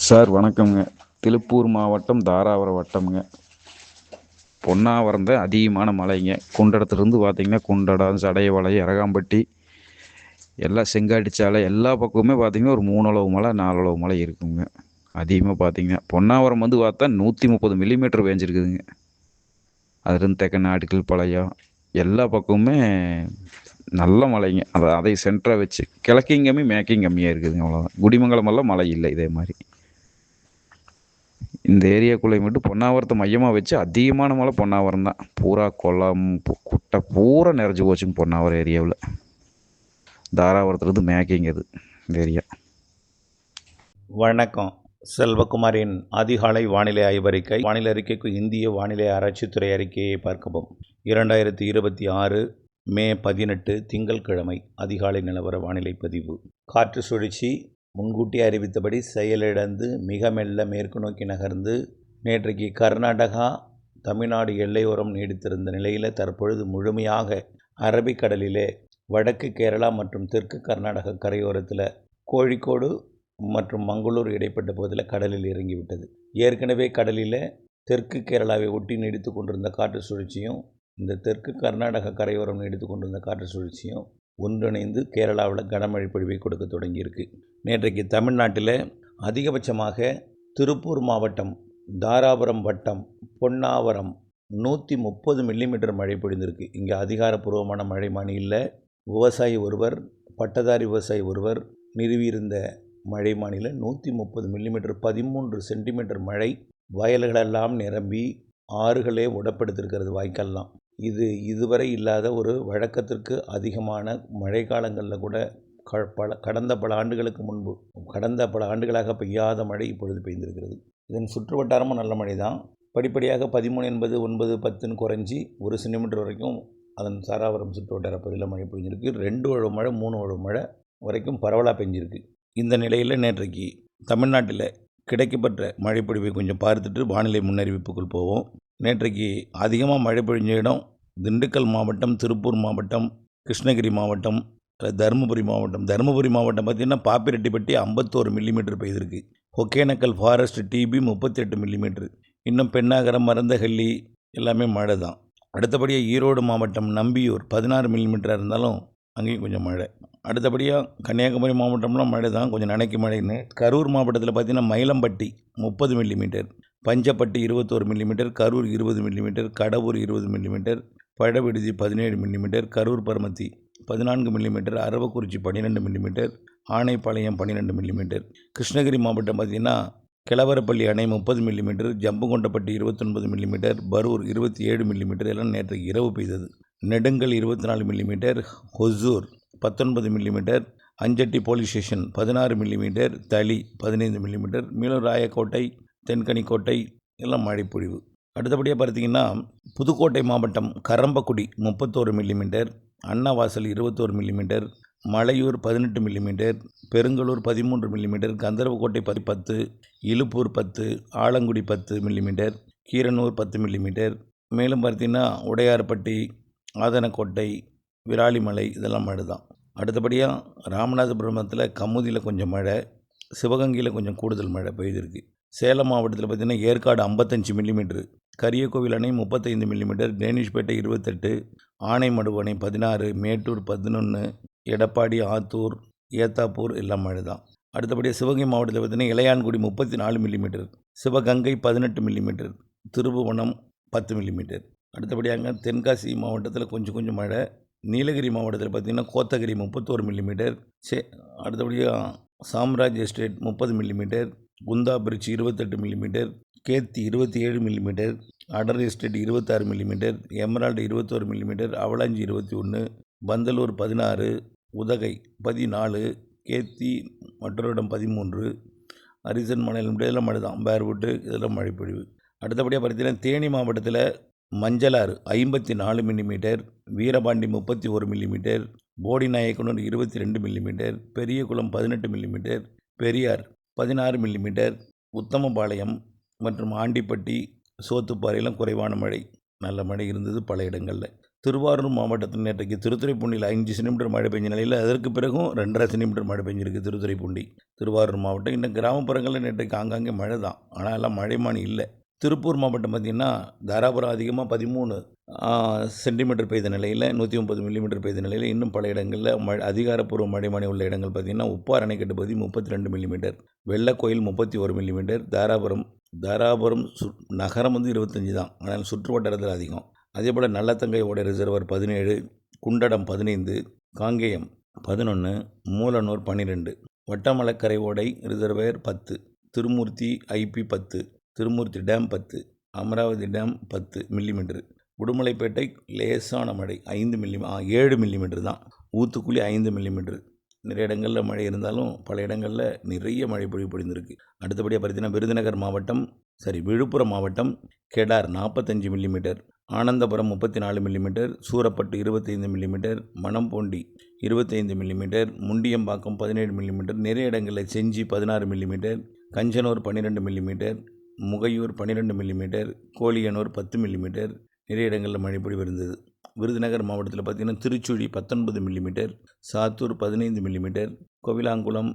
Sir வணக்கம்ங்க. திருப்பூர் மாவட்டம் தாராபுரம் வட்டம்ங்க. பொன்னாவரம் தான் அதிகமான மலைங்க. குண்டடத்துலேருந்து பார்த்தீங்கன்னா குண்டடம், சடையமலை, அரகாம்பட்டி, எல்லாம் செங்காட்டி சாலை எல்லா பக்கமுமே பார்த்தீங்கன்னா ஒரு 3 அளவு மலை 4 அளவு மலை இருக்குங்க. அதிகமாக பார்த்தீங்கன்னா பொன்னாவரம் வந்து பார்த்தா 130 மில்லிமீட்டர் பேஞ்சிருக்குதுங்க. அதுலேருந்து தெக்க நாட்டுக்கல் பாளையம் எல்லா பக்கமுமே நல்ல மலைங்க. அதை சென்டராக வச்சு கிழக்கையும் கம்மி மேற்கையும் கம்மியாக இருக்குதுங்க. அவ்வளோதான். குடிமங்கலம் எல்லாம் மலை இல்லை இதே மாதிரி. இந்த ஏரியாக்குள்ளே மட்டும் பொன்னாவரத்தை மையமாக வச்சு அதிகமான மழை பொன்னாவரம் தான். பூரா குளம் குட்டை பூரா நிறைஞ்சு போச்சுங்க பொன்னாவரம் ஏரியாவில். தாராபுரத்துலேருந்து மேக்கிங் அது இந்த ஏரியா. வணக்கம். செல்வகுமாரின் அதிகாலை வானிலை ஆய்வறிக்கை. வானிலை அறிக்கைக்கு இந்திய வானிலை ஆராய்ச்சித்துறை அறிக்கையை பார்க்கவும். 2026 மே 18 திங்கட்கிழமை அதிகாலை நிலவர வானிலை பதிவு. காற்று சுழற்சி முன்கூட்டி அறிவித்தபடி செயலிழந்து மிக மெல்ல மேற்கு நோக்கி நகர்ந்து நேற்றைக்கு கர்நாடகா தமிழ்நாடு எல்லையோரம் நீடித்திருந்த நிலையில் தற்பொழுது முழுமையாக அரபிக்கடலிலே வடக்கு கேரளா மற்றும் தெற்கு கர்நாடக கரையோரத்தில் கோழிக்கோடு மற்றும் மங்களூர் இடைப்பட்ட பகுதியில் கடலில் இறங்கிவிட்டது. ஏற்கனவே கடலில் தெற்கு கேரளாவை ஒட்டி நீடித்து கொண்டிருந்த காற்று சுழற்சியும் இந்த தெற்கு கர்நாடக கரையோரம் நீடித்து கொண்டிருந்த காற்று சுழற்சியும் ஒன்றிணைந்து கேரளாவில் கனமழை பொழிவை கொடுக்க தொடங்கியிருக்கு. நேற்றைக்கு தமிழ்நாட்டில் அதிகபட்சமாக திருப்பூர் மாவட்டம் தாராபுரம் வட்டம் பொன்னாவரம் 130 மில்லிமீட்டர் மழை பொழிந்திருக்கு. இங்கே அதிகாரப்பூர்வமான மழை மானி இல்லை. விவசாயி ஒருவர், பட்டதாரி விவசாயி ஒருவர் நிறுவியிருந்த மழை மானியில் 130 மில்லிமீட்டர் 13 சென்டிமீட்டர் மழை வயல்களெல்லாம் நிரம்பி ஆறுகளே உடப்படுத்திருக்கிறது. வாய்க்கால்லாம் இதுவரை இல்லாத ஒரு வழக்கத்திற்கு அதிகமான மழை காலங்களில் கூட கடந்த பல ஆண்டுகளாக பெய்யாத மழை இப்பொழுது பெய்திருக்கிறது. இதன் சுற்று வட்டாரமும் நல்ல மழை தான். படிப்படியாக 13 என்பது 9, 10ன்னு குறைஞ்சி 1 சென்டிமீட்டர் வரைக்கும் அதன் சாராவரம் சுற்று வட்டார பகுதியில் மழை பெய்ஞ்சிருக்கு. 2 வழு மழை 3 வழு மழை வரைக்கும் பரவலாக பெஞ்சிருக்கு. இந்த நிலையில் நேற்றைக்கு தமிழ்நாட்டில் கிடைக்கப்பெற்ற மழைப்பொழிவை கொஞ்சம் பார்த்துட்டு வானிலை முன்னறிவிப்புக்குள் போவோம். நேற்றைக்கு அதிகமாக மழை பொழிஞ்ச இடம் திண்டுக்கல் மாவட்டம், திருப்பூர் மாவட்டம், கிருஷ்ணகிரி மாவட்டம், தருமபுரி மாவட்டம். தருமபுரி மாவட்டம் பார்த்திங்கன்னா பாப்பிரெட்டிப்பட்டி 51 மில்லிமீட்டர் பெய்திருக்கு. Hogenakkal forest DP 38 millimetre. இன்னும் பெண்ணாகரம், மருந்தஹள்ளி எல்லாமே மழை தான். அடுத்தபடியாக ஈரோடு மாவட்டம் நம்பியூர் 16 மில்லிமீட்டராக இருந்தாலும் அங்கேயும் கொஞ்சம் மழை. அடுத்தபடியாக கன்னியாகுமரி மாவட்டம்லாம் மழை தான், கொஞ்சம் நனைக்கு மழைன்னு. கரூர் மாவட்டத்தில் பார்த்திங்கன்னா Mayilampatti 30 millimetre, Panjapatti 21 millimetre, Karur 20 millimetre, Kadavur 20 millimetre, Palaviduthi 17 millimetre, Karur Paramathi 14 millimetre, Aravakurichi 12 millimetre, Anaipalayam 12 millimetre. Krishnagiri மாவட்டம் பார்த்திங்கன்னா கிழவரப்பள்ளி அணை 30 millimetre, Jambukondapatti 29 millimetre, Barur 27 millimetre எல்லாம் நேற்றைக்கு இரவு பெய்தது. Nedungal 24 millimetre, Hosur 19 millimetre, Anchetti police station 16 millimetre, Thali 15 millimetre, Meelarayakottai, Denkanikottai எல்லாம் மழைப்பொழிவு. அடுத்தபடியாக பார்த்திங்கன்னா புதுக்கோட்டை மாவட்டம் Karambakudi 31 millimetre, Annavasal 21 millimetre, Malaiyur 18 millimetre, Perungalur 13 millimetre, Gandarvakottai 10, Iluppur 10, Alangudi 10 millimetre, Keeranur 10 millimetre. மேலும் பார்த்திங்கன்னா உடையார்பட்டி, ஆதனக்கோட்டை, விராலிமலை இதெல்லாம் மழை தான். அடுத்தபடியாக ராமநாதபுரத்தில் கமுதியில் கொஞ்சம் மழை, சிவகங்கையில் கொஞ்சம் கூடுதல் மழை பெய்திருக்கு. சேலம் மாவட்டத்தில் பார்த்திங்கன்னா ஏற்காடு 55 மில்லிமீட்டர், கரியக்கோவில் அணை 35 மில்லிமீட்டர், டேனிஷ்பேட்டை 28, ஆனைமடு அணை 16, மேட்டூர் 11, எடப்பாடி, ஆத்தூர், ஏத்தாப்பூர் எல்லாம் மழை தான். அடுத்தபடியாக சிவகங்கை மாவட்டத்தில் பார்த்திங்கன்னா Ilayangudi 34 millimetre, Sivaganga 18 millimetre, Thirupuvanam 10 millimetre. அடுத்தபடியாக தென்காசி மாவட்டத்தில் கொஞ்சம் மழை. நீலகிரி மாவட்டத்தில் பார்த்திங்கன்னா கோத்தகிரி 31 மில்லிமீட்டர், அடுத்தபடியாக Chamraj estate 30 millimetre, Kundha bridge 28 millimetre, Ketti 27 millimetre, Adar estate 26 millimetre, Emerald 21 millimetre, Avalanche 21, Pandalur 16, Udhagai 14, Ketti மற்றொரு இடம் 13, அரிசன் மலையில் இதெல்லாம் மழை தான். பேர்வுட்டு இதெல்லாம் மழை பொழிவு. அடுத்தபடியாக பார்த்தீங்கன்னா தேனி மாவட்டத்தில் Manjalar 54 millimetre, Veerapandi 31 millimetre, Bodinayakanur 22 millimetre, Periyakulam 18 millimetre, Periyar 16 millimetre, Uthamapalayam மற்றும் ஆண்டிப்பட்டி, சோத்துப்பாறையெல்லாம் குறைவான மழை. நல்ல மழை இருந்தது பல இடங்களில். திருவாரூர் மாவட்டத்தில் நேற்றைக்கு திருத்துறைப்பூண்டியில் 5 சென்டிமீட்டர் மழை பெஞ்ச நிலையில் அதற்கு பிறகும் 2.5 சென்டிமீட்டர் மழை பெஞ்சிருக்கு திருத்துறைப்பூண்டி. திருவாரூர் மாவட்டம் இன்னும் கிராமப்புறங்களில் நேற்றைக்கு ஆங்காங்கே மழை தான், ஆனால் எல்லாம் மழைமானி இல்லை. திருப்பூர் மாவட்டம் பார்த்திங்கன்னா தாராபுரம் அதிகமாக 13 சென்டிமீட்டர் பெய்த நிலையில் 130 மில்லிமீட்டர் பெய்த நிலையில் இன்னும் பல இடங்களில் அதிகாரப்பூர்வ மழைமானி உள்ள இடங்கள் பார்த்திங்கன்னா உப்பார் அணைக்கட்டு பகுதி 32 மில்லிமீட்டர், வெள்ளக்கோயில் 31 மில்லிமீட்டர், தாராபுரம் நகரம் 25 தான், ஆனால் சுற்று வட்டாரத்தில் அதிகம். அதே போல் நல்லத்தங்கை ஓடை ரிசர்வர் 17, குண்டடம் 15, காங்கேயம் 11, மூலனூர் 12, வட்டமலக்கரை ஓடை reservoir 10, Thirumoorthy IP 10, Thirumoorthy dam 10, Amaravathi dam 10 millimetre, Udumalaipettai லேசான மழை 7 மில்லிமீட்டர் தான், ஊத்துக்குழி 5 மில்லிமீட்டர். நிறைய இடங்களில் மழை இருந்தாலும் பல இடங்களில் நிறைய மழை பொழிந்திருக்கு. அடுத்தபடியாக பார்த்தீங்கன்னா விழுப்புரம் மாவட்டம் Kedar 45 millimetre, Anandapuram 34 millimetre, Soorapattu 25 millimetre, Manampoondi 25 millimetre, Mundiyampakkam 17 millimetre, நிறைய இடங்களில் Senji 16 millimetre, Kanjanur 12 millimetre, Mugaiyur 12 millimetre, Koliyanur 10 millimetre, நிறைய இடங்களில் மழை பொழிவு இருந்தது. விருதுநகர் மாவட்டத்தில் பார்த்திங்கன்னா Tiruchuli 19 millimetre, Sattur 15 millimetre, Kovilankulam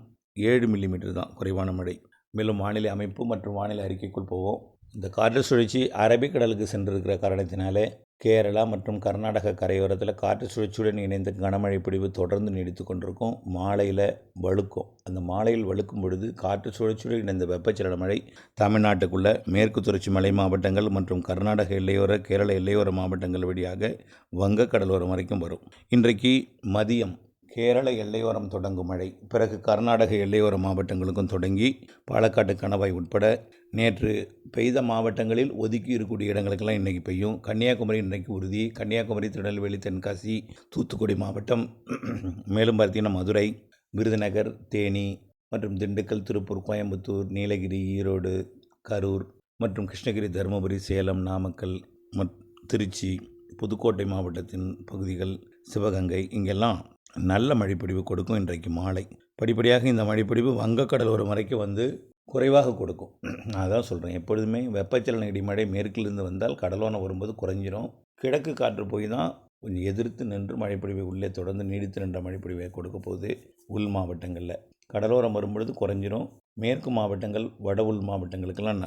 7 millimetre தான் குறைவான மழை. மேலும் வானிலை அமைப்பு மற்றும் வானிலை அறிக்கைக்குள் போவோம். இந்த காற்று சுழற்சி அரபிக்கடலுக்கு சென்றிருக்கிற காரணத்தினாலே கேரளா மற்றும் கர்நாடக கரையோரத்தில் காற்று சுழற்சியுடன் இணைந்த கனமழை பொழிவு தொடர்ந்து நீடித்து கொண்டிருக்கும். மாலையில் வழுக்கும். அந்த மாலையில் வழுக்கும் பொழுது காற்று சுழற்சியுடன் இணைந்த வெப்பச்சலன மழை தமிழ்நாட்டுக்குள்ள மேற்கு தொடர்ச்சி மலை மாவட்டங்கள் மற்றும் கர்நாடக எல்லையோர கேரள எல்லையோர மாவட்டங்கள் வழியாக வங்கக்கடலோரம் வரைக்கும் வரும். இன்றைக்கு மதியம் கேரள எல்லையோரம் தொடங்கும் மழை பிறகு கர்நாடக எல்லையோர மாவட்டங்களுக்கும் தொடங்கி பாலக்காட்டு கணவாய் உட்பட நேற்று பெய்த மாவட்டங்களில் ஒதுக்கி இருக்கக்கூடிய இடங்களுக்கெல்லாம் இன்றைக்கி பெய்யும். கன்னியாகுமரி இன்றைக்கு உறுதி. கன்னியாகுமரி, திருநெல்வேலி, தென்காசி, தூத்துக்குடி மாவட்டம், மேலும் பார்த்தீங்கன்னா மதுரை, விருதுநகர், தேனி மற்றும் திண்டுக்கல், திருப்பூர், கோயம்புத்தூர், நீலகிரி, ஈரோடு, கரூர் மற்றும் கிருஷ்ணகிரி, தருமபுரி, சேலம், நாமக்கல், திருச்சி, புதுக்கோட்டை மாவட்டத்தின் பகுதிகள், சிவகங்கை இங்கெல்லாம் நல்ல மழைப்பொழிவு கொடுக்கும். இன்றைக்கு மாலை படிப்படியாக இந்த மழைப்பொழிவு வங்கக்கடலோரம் வரைக்கும் வந்து குறைவாக கொடுக்கும். நான் அதான் சொல்கிறேன், எப்பொழுதுமே வெப்பச்சலன இடிமழை மேற்கிலிருந்து வந்தால் கடலோரம் வரும்போது குறைஞ்சிரும். கிழக்கு காற்று போய் தான் கொஞ்சம் எதிர்த்து நின்று மழைப்பொழிவை உள்ளே தொடர்ந்து நீடித்து நின்ற மழைப்பொழிவை கொடுக்க போகுது. உள் மாவட்டங்களில் கடலோரம் வரும்பொழுது குறைஞ்சிரும். மேற்கு மாவட்டங்கள், வட உள் மாவட்டங்களுக்கெல்லாம்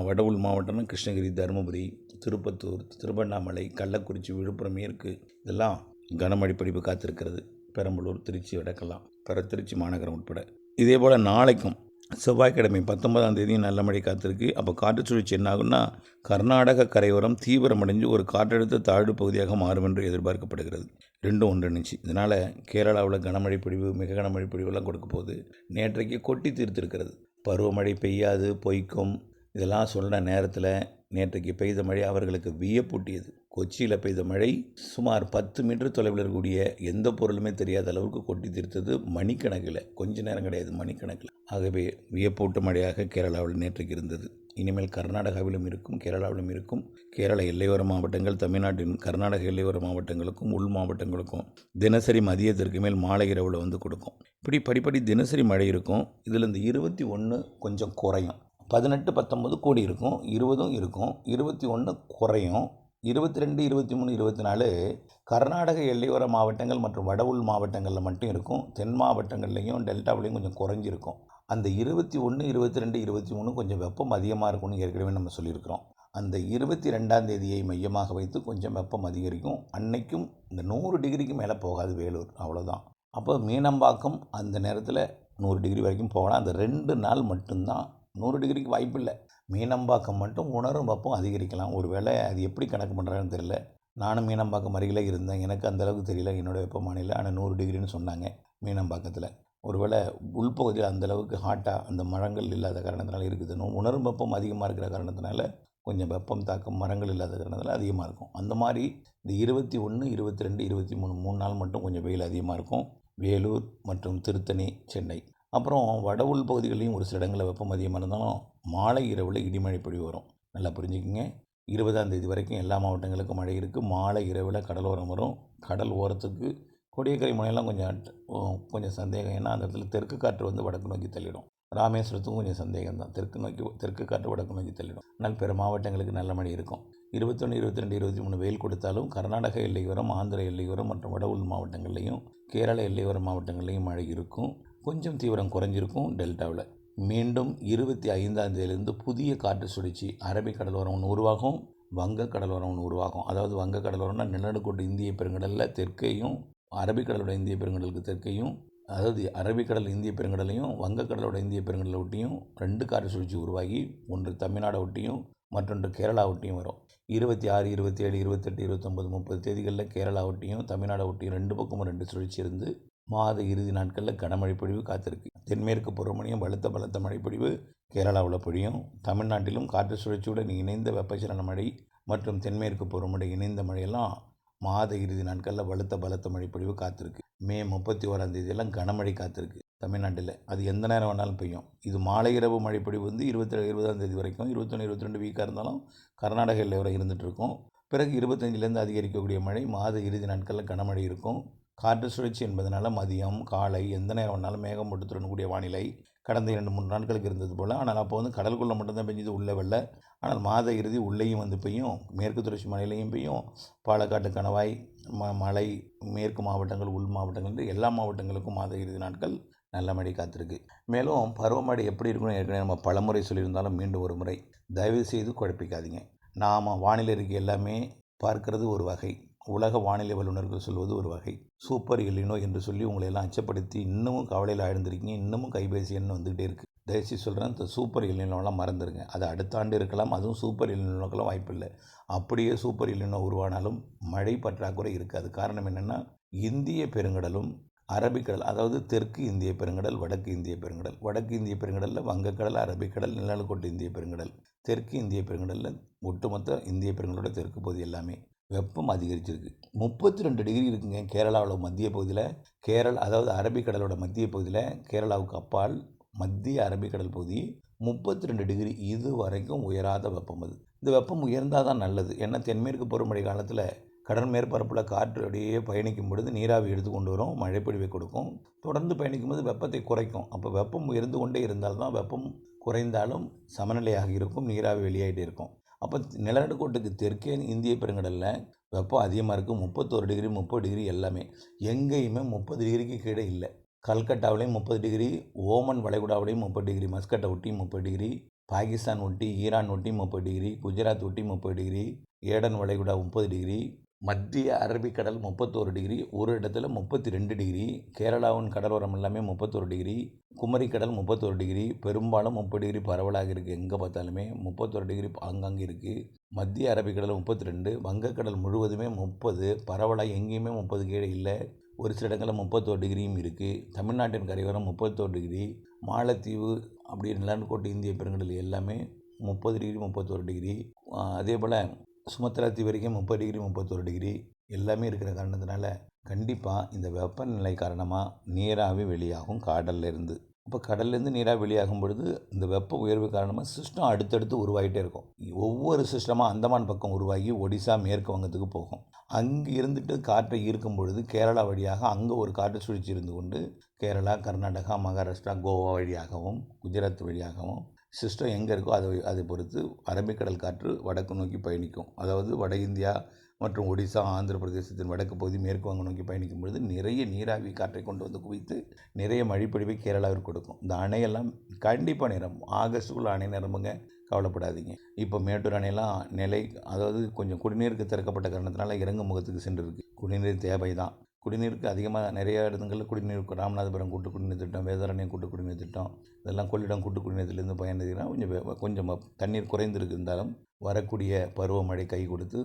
வட உள் மாவட்டம்னா கிருஷ்ணகிரி, தருமபுரி, திருப்பத்தூர், திருவண்ணாமலை, கள்ளக்குறிச்சி, விழுப்புரம் மேற்கு இதெல்லாம் கனமழை பொழிவு காத்திருக்கிறது. பெரம்பலூர், திருச்சி வடக்கெல்லாம் திருச்சி மாநகரம் உட்பட. இதே போல் நாளைக்கும் செவ்வாய்க்கிழமை 19ஆம் தேதி நல்ல மழை காத்திருக்கு. அப்போ காற்று சுழற்சி என்னாகும்னா கர்நாடக கரையோரம் தீவிரமடைஞ்சு ஒரு காற்றழுத்த தாழ்வு பகுதியாக மாறும் என்று எதிர்பார்க்கப்படுகிறது. ரெண்டும் ஒன்றிணைச்சு. இதனால் கேரளாவில் கனமழை பொழிவு, மிக கனமழை பொழிவெல்லாம் கொடுக்க போகுது. நேற்றைக்கு கொட்டி தீர்த்திருக்கிறது. பருவமழை பெய்யாது, பொய்க்கும் இதெல்லாம் சொன்ன நேரத்தில் நேற்றைக்கு பெய்த மழை அவர்களுக்கு வியப்பூட்டியது. கொச்சியில் பெய்த மழை சுமார் 10 மீட்டர் தொலைவில் இருக்கக்கூடிய எந்த பொருளுமே தெரியாத அளவுக்கு கொட்டி தீர்த்தது. மணிக்கணக்கில், கொஞ்ச நேரம் கிடையாது, மணிக்கணக்கில். ஆகவே வியப்பூட்டு மழையாக கேரளாவில் நேற்றைக்கு இருந்தது. இனிமேல் கர்நாடகாவிலும் இருக்கும், கேரளாவிலும் இருக்கும். கேரள எல்லையோர மாவட்டங்கள், தமிழ்நாட்டின் கர்நாடக எல்லையோர மாவட்டங்களுக்கும் உள் மாவட்டங்களுக்கும் தினசரி மதியத்திற்கு மேல் மாலை இரவில் வந்து கொடுக்கும். இப்படி படிப்படி தினசரி மழை இருக்கும். இதில் இந்த 21 கொஞ்சம் குறையும். 18, 19 கூடி இருக்கும், 20 இருக்கும், 21 குறையும். 22, 23, 24 கர்நாடக எல்லையோர மாவட்டங்கள் மற்றும் வட உள் மாவட்டங்களில் மட்டும் இருக்கும். தென் மாவட்டங்கள்லேயும் டெல்டாவிலையும் கொஞ்சம் குறைஞ்சிருக்கும். அந்த 21, 22, 23 கொஞ்சம் வெப்பம் அதிகமாக இருக்கும்னு ஏற்கனவே நம்ம சொல்லியிருக்கிறோம். அந்த 22ஆம் தேதியை மையமாக வைத்து கொஞ்சம் வெப்பம் அதிகரிக்கும். அன்னைக்கும் இந்த 100 டிகிரிக்கு மேலே போகாது வேலூர், அவ்வளோதான். அப்போ மீனம்பாக்கம் அந்த நேரத்தில் 100 டிகிரி வரைக்கும் போகலாம். அந்த 2 நாள் மட்டும்தான் 100 டிகிரிக்கு வாய்ப்பு இல்லை. மீனம்பாக்கம் மட்டும் உணரும் வெப்பம் அதிகரிக்கலாம். ஒரு வேளை அது எப்படி கணக்கு பண்ணுறாங்கன்னு தெரியல. நானும் மீனம்பாக்கம் அருகில் இருந்தேன், எனக்கு அந்தளவுக்கு தெரியல என்னோடய வெப்பமானியில். ஆனால் 100 டிகிரின்னு சொன்னாங்க மீனம்பாக்கத்தில். ஒருவேளை உள்பகுதியில் அந்தளவுக்கு ஹாட்டாக அந்த மரங்கள் இல்லாத காரணத்தினால இருக்குது. உணரும் வெப்பம் அதிகமாக இருக்கிற காரணத்தினால கொஞ்சம் வெப்பம் தாக்கம் மரங்கள் இல்லாத காரணத்தினால அதிகமாக இருக்கும். அந்த மாதிரி இந்த 21, 22, 23 3 நாள் மட்டும் கொஞ்சம் வெயில் அதிகமாக இருக்கும். வேலூர் மற்றும் திருத்தணி, சென்னை, அப்புறம் வட உள் பகுதிகளையும் ஒரு சில இடங்களில் வெப்பம் அதிகமாக இருந்தாலும் மாலை இரவில் இடிமழை பொழிவு வரும். நல்லா புரிஞ்சுக்கிங்க. 20ஆம் தேதி வரைக்கும் எல்லா மாவட்டங்களுக்கும் மழை இருக்குது. மாலை இரவில் கடலோரம் வரும். கடல் ஓரத்துக்கு கொடியக்கரை முனையெல்லாம் கொஞ்சம் சந்தேகம். ஏன்னா அந்த இடத்துல தெற்கு காற்று வந்து வடக்கு நோக்கி தள்ளிடும். ராமேஸ்வரத்துக்கும் கொஞ்சம் சந்தேகம் தான். தெற்கு காற்று வடக்கு நோக்கி தள்ளிடும். ஆனால் பிற மாவட்டங்களுக்கு நல்ல மழை இருக்கும். 21, 22, 23 வெயில் கொடுத்தாலும் கர்நாடக எல்லையோரம், ஆந்திர எல்லையோரம் மற்றும் வட உள் மாவட்டங்கள்லையும் கேரள எல்லையோர மாவட்டங்கள்லையும் மழை இருக்கும். கொஞ்சம் தீவிரம் குறைஞ்சிருக்கும் டெல்டாவில். மீண்டும் 25ஆம் தேதியிலிருந்து புதிய காற்று சுழற்சி அரபிக்கடலோரம் ஒன்று உருவாகும், வங்கக்கடலோரம் ஒன்று உருவாகும். அதாவது வங்கக்கடலோரம்னா நிலநடுக்கோட்டு இந்திய பெருங்கடலில் தெற்கேயும், அரபிக்கடலோட இந்திய பெருங்கடலுக்கு தெற்கேயும், அதாவது அரபிக்கடல் இந்திய பெருங்கடலையும் வங்கக்கடலோட இந்திய பெருங்கடலை ஒட்டியும் 2 காற்று சுழற்சி உருவாகி ஒன்று தமிழ்நாடை ஒட்டியும் மற்றொன்று கேரளா ஒட்டியும் வரும். 26, 27, 28, 29, 30 தேதிகளில் கேரளா ஒட்டியும் தமிழ்நாடை ஒட்டியும் 2 பக்கமும் 2 சுழற்சி இருந்து மாத இறுதி நாட்களில் கனமழை பொழிவு காத்திருக்கு. தென்மேற்கு பருவமழையும் பலத்த மழைப்பொழிவு கேரளாவில் பொழியும். தமிழ்நாட்டிலும் காற்று சுழற்சியுடன் இணைந்த வெப்பச்சலன மழை மற்றும் தென்மேற்கு பருவமழை இணைந்த மழையெல்லாம் மாத இறுதி நாட்களில் பலத்த மழைப்பொழிவு காத்திருக்கு. மே 31ஆம் தேதியெல்லாம் கனமழை காத்திருக்கு தமிழ்நாட்டில். அது எந்த நேரம் வேணாலும் பெய்யும். இது மாலை இரவு மழைப்பொழிவு வந்து 20ஆம் தேதி வரைக்கும், 21, 22 வீக்காக இருந்தாலும் கர்நாடக எல்லை வரை இருந்துகிட்ருக்கும். பிறகு 25லேருந்து அதிகரிக்கக்கூடிய மழை மாத இறுதி நாட்களில் கனமழை இருக்கும். காற்று சுழற்சி என்பதனால மதியம், காலை எந்த நேரம் வேணாலும் மேகமூட்டத்துடன் கூடிய வானிலை கடந்த 2-3 நாட்களுக்கு இருந்தது போல். ஆனால் அப்போ வந்து கடலுக்குள்ளே மட்டும்தான் பெஞ்சது, உள்ளே வெள்ள. ஆனால் மாத இறுதி உள்ளேயும் வந்து பெய்யும், மேற்கு தொடர்ச்சி மலையிலையும் பெய்யும். பாலக்காட்டு கணவாய், மலை, மேற்கு மாவட்டங்கள், உள் மாவட்டங்கள் எல்லா மாவட்டங்களுக்கும் மாத இறுதி நாட்கள் நல்ல மழை காத்திருக்கு. மேலும் பருவமழை எப்படி இருக்குன்னு ஏற்கனவே நம்ம பலமுறை சொல்லியிருந்தாலும் மீண்டும் ஒரு முறை தயவு செய்து குழப்பிக்காதீங்க. நாம் வானிலை அறிக்கை எல்லாமே பார்க்கறது ஒரு வகை, உலக வானிலை வல்லுநர்கள் சொல்வது ஒரு வகை. சூப்பர் எல்லினோ என்று சொல்லி உங்களை எல்லாம் அச்சப்படுத்தி இன்னமும் கவலையில் ஆழ்ந்திருக்கீங்க. இன்னமும் கைபேசி எண்ணு வந்துக்கிட்டே இருக்குது. தயவுசெய்து சொல்கிறேன், இந்த சூப்பர் எல்லினோலாம் மறந்துடுங்க. அது அடுத்த ஆண்டு இருக்கலாம். அதுவும் சூப்பர் எல்லினோக்கெல்லாம் வாய்ப்பு இல்லை. அப்படியே சூப்பர் எல்லினோ உருவானாலும் மழை பற்றாக்குறை இருக்காது. காரணம் என்னென்னா, இந்திய பெருங்கடலும் அரபிக்கடல், அதாவது தெற்கு இந்திய பெருங்கடல், வடக்கு இந்திய பெருங்கடல். வடக்கு இந்திய பெருங்கடலில் வங்கக்கடல், அரபிக்கடல், நிலநடுக்கோட்டு இந்திய பெருங்கடல். தெற்கு இந்திய பெருங்கடலில் ஒட்டுமொத்த இந்திய பெருங்கடலோட தெற்கு பகுதி எல்லாமே வெப்பம் அதிகரிச்சிருக்கு. 32 டிகிரி இருக்குங்க கேரளாவில் மத்திய பகுதியில். அதாவது அரபிக்கடலோட மத்திய பகுதியில், கேரளாவுக்கு அப்பால் மத்திய அரபிக்கடல் பகுதி 32 டிகிரி இது வரைக்கும் உயராத வெப்பம். அது இந்த வெப்பம் உயர்ந்தால் தான் நல்லது. ஏன்னா தென்மேற்கு பருவமழை காலத்தில் கடல் மேற்பரப்பில் காற்று அப்படியே பயணிக்கும் பொழுது நீராவி எடுத்து கொண்டு வரும், மழைப்பொழிவை கொடுக்கும். தொடர்ந்து பயணிக்கும் போது வெப்பத்தை குறைக்கும். அப்போ வெப்பம் உயர்ந்து கொண்டே இருந்தால்தான் வெப்பம் குறைந்தாலும் சமநிலையாக இருக்கும், நீராவி வெளியாகிட்டே இருக்கும். அப்போ நிலநடுக்கோட்டுக்கு தெற்கே இந்திய பெருங்கடலில் வெப்பம் அதிகமாக இருக்குது. 31 டிகிரி, 30 டிகிரி எல்லாமே. எங்கேயுமே 30 டிகிரிக்கு கீழே இல்லை. கல்கட்டாவிலையும் 30 டிகிரி, ஓமன் வளைகுடாவிலையும் 30 டிகிரி, மஸ்கட்டை ஒட்டி 30 டிகிரி, பாகிஸ்தான் ஒட்டி, ஈரான் ஒட்டி 30 டிகிரி, குஜராத் ஒட்டி 30 டிகிரி, ஏடன் வளைகுடா 30 டிகிரி, மத்திய அரபிக்கடல் 31 டிகிரி, ஒரு இடத்துல 32 டிகிரி, கேரளாவின் கடலோரம் எல்லாமே 31 டிகிரி, குமரிக்கடல் 31 டிகிரி, பெரும்பாலும் 30 டிகிரி பரவலாக இருக்குது. எங்கே பார்த்தாலுமே 31 டிகிரி ஆங்காங்கே இருக்குது. மத்திய அரபிக்கடல் 32, வங்கக்கடல் முழுவதுமே 30, பரவலாக எங்கேயுமே 30 கீழே இல்லை. ஒரு சில இடங்களில் 31 டிகிரியும் இருக்குது. தமிழ்நாட்டின் கரையோரம் 31 டிகிரி, மாலத்தீவு அப்படி நிலநடுக்கோட்டு இந்திய பெருங்கடல் எல்லாமே 30 டிகிரி, 31 டிகிரி. அதே போல் சுமத்ரா தீவு வரைக்கும் 30 டிகிரி, 31 டிகிரி எல்லாமே இருக்கிற காரணத்தினால கண்டிப்பாக இந்த வெப்பநிலை காரணமாக நீராவி வெளியாகும் கடல்லேருந்து. இப்போ கடல்லேருந்து நீராவி வெளியாகும் பொழுது இந்த வெப்ப உயர்வு காரணமாக சிஸ்டம் அடுத்தடுத்து உருவாகிட்டே இருக்கும். ஒவ்வொரு சிஸ்டமாக அந்தமான் பக்கம் உருவாகி ஒடிசா, மேற்கு வங்கத்துக்கு போகும். அங்கே இருந்துட்டு காற்றை ஈர்க்கும் பொழுது கேரளா வழியாக அங்கே ஒரு காற்று சுழற்சி இருந்து கொண்டு கேரளா, கர்நாடகா, மகாராஷ்டிரா, கோவா வழியாகவும் குஜராத் வழியாகவும் சிஸ்டம் எங்கே இருக்கோ அதை பொறுத்து அரபிக்கடல் காற்று வடக்கு நோக்கி பயணிக்கும். அதாவது வட இந்தியா மற்றும் ஒடிசா, ஆந்திர பிரதேசத்தின் வடக்கு பகுதி, மேற்கு வங்கம் நோக்கி பயணிக்கும் பொழுது நிறைய நீராவி காற்றை கொண்டு வந்து குவித்து நிறைய மழைப்பொழிவை கேரளாவிற்கு கொடுக்கும். இந்த அணையெல்லாம் கண்டிப்பாக நிரம்பும். ஆகஸ்ட்டுக்குள்ளே அணை நிரம்புங்க, கவலைப்படாதீங்க. இப்போ மேட்டூர் அணையெல்லாம் அதாவது கொஞ்சம் குடிநீருக்கு திறக்கப்பட்ட காரணத்தினால இறங்கும் முகத்துக்கு சென்றிருக்கு. குடிநீர் தேவை தான். குடிநீருக்கு அதிகமாக நிறைய இடங்களில் குடிநீர், ராமநாதபுரம் கூட்டு குடிநீர் திட்டம், வேதாரண்யம் கூட்டு குடிநீர் திட்டம், இதெல்லாம் கொள்ளிடம் கூட்டு குடிநீர்லேருந்து பயன்படுத்தினா கொஞ்சம் தண்ணீர் குறைந்திருக்கு. இருந்தாலும் வரக்கூடிய பருவமழை கை கொடுத்து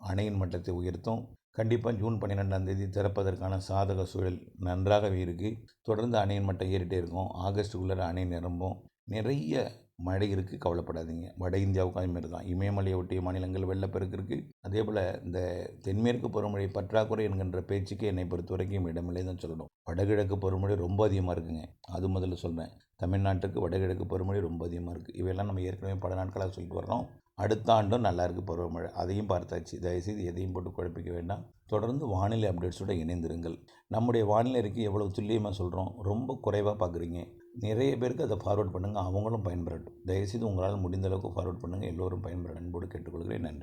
அணையின் மட்டத்தை உயர்த்தும். கண்டிப்பாக ஜூன் 12ஆம் தேதி திறப்பதற்கான சாதக சூழல் நன்றாகவே இருக்குது. தொடர்ந்து அணையின் மட்டம் ஏறிட்டே இருக்கும். ஆகஸ்ட்டுக்குள்ளே அணை நிரம்பும். நிறைய மழை இருக்குது, கவலைப்படாதீங்க. வட இந்தியாவுக்கும் அதுமாரி தான். இமயமலையை ஒட்டிய மாநிலங்கள் வெள்ளப்பெருக்கு இருக்குது. அதே போல் இந்த தென்மேற்கு பருவமழை பற்றாக்குறை என்கின்ற பேச்சுக்கு என்னை பொறுத்த வரைக்கும் இடமில்லை தான் சொல்லணும். வடகிழக்கு பருவமழை ரொம்ப அதிகமாக இருக்குங்க. அது முதல்ல சொல்கிறேன். தமிழ்நாட்டுக்கு வடகிழக்கு பருவமழை ரொம்ப அதிகமாக இருக்குது. இவையெல்லாம் நம்ம ஏற்கனவே பல நாட்களாக சொல்லிட்டு வர்றோம். அடுத்த ஆண்டும் நல்லா இருக்குது பருவமழை, அதையும் பார்த்தாச்சு. தயவுசெய்து எதையும் போட்டு குழப்பிக்க வேண்டாம். தொடர்ந்து வானிலை அப்டேட்ஸோடு இணைந்திருங்கள். நம்முடைய வானிலை அறிக்கை எவ்வளோ துல்லியமாக சொல்கிறோம், ரொம்ப குறைவாக பார்க்குறீங்க. நிறைய பேருக்கு அதை ஃபார்வர்ட் பண்ணுங்கள், அவங்களும் பயன்பெறட்டும். தயவுசெய்து உங்களால் முடிந்த அளவுக்கு ஃபார்வர்ட் பண்ணுங்கள், எல்லோரும் பயன்பெற அன்போடு கேட்டுக்கொள்கிறேன். நன்றி.